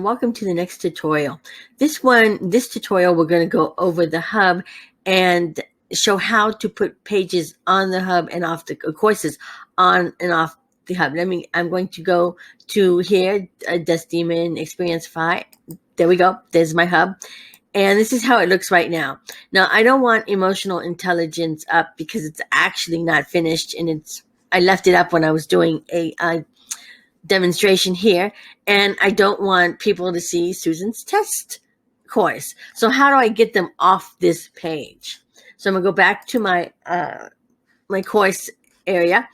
and welcome to the next tutorial. This tutorial, we're going to go over the hub and show how to put pages on the hub and off the courses on and off the hub. I'm going to go to here, Demon Xperiencify. There we go. There's my hub. And this is how it looks right now. Now, I don't want emotional intelligence up because it's actually not finished, and I left it up when I was doing a demonstration here, and I don't want people to see Susan's test course. So how do I get them off this page? So I'm going to go back to my my course area,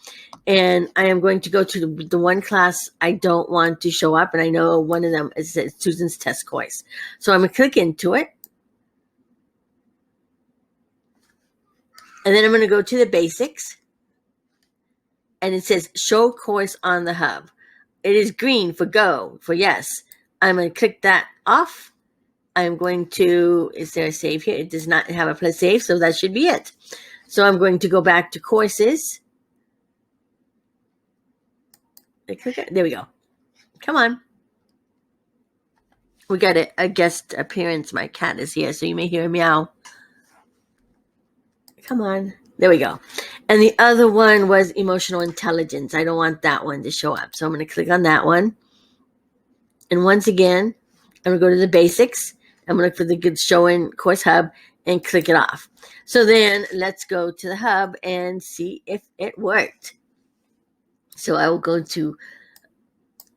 and I am going to go to the one class I don't want to show up, and I know one of them is Susan's test course. So I'm going to click into it, and then I'm going to go to the basics, and it says show course on the hub. It is green for go, for yes. I'm going to click that off. I'm going to, is there a save here? It does not have a save, so that should be it. So I'm going to go back to courses. There we go. Come on. We got a guest appearance. My cat is here, so you may hear a meow. Come on. There we go. And the other one was emotional intelligence. I don't want that one to show up. So I'm going to click on that one. And once again, I'm going to go to the basics. I'm going to look for the good show in course hub and click it off. So then let's go to the hub and see if it worked. So I will go to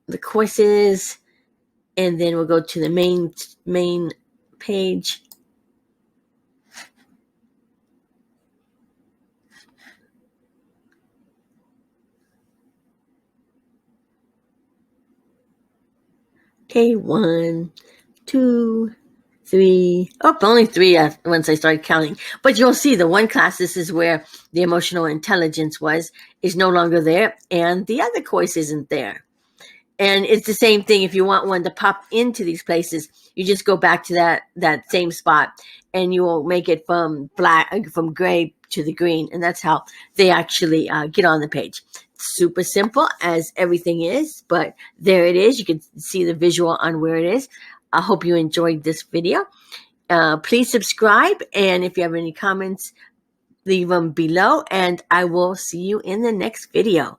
the courses, and then we'll go to the main page. Okay, 1, 2, 3. Oh, only 3 once I started counting. But you'll see the one class, this is where the emotional intelligence is no longer there, and the other course isn't there. And it's the same thing. If you want one to pop into these places, you just go back to that same spot, and you will make it from gray to the green, and that's how they actually get on the page. Super simple as everything is, but there it is. You can see the visual on where it is. I hope you enjoyed this video. Please subscribe, and if you have any comments, leave them below, and I will see you in the next video.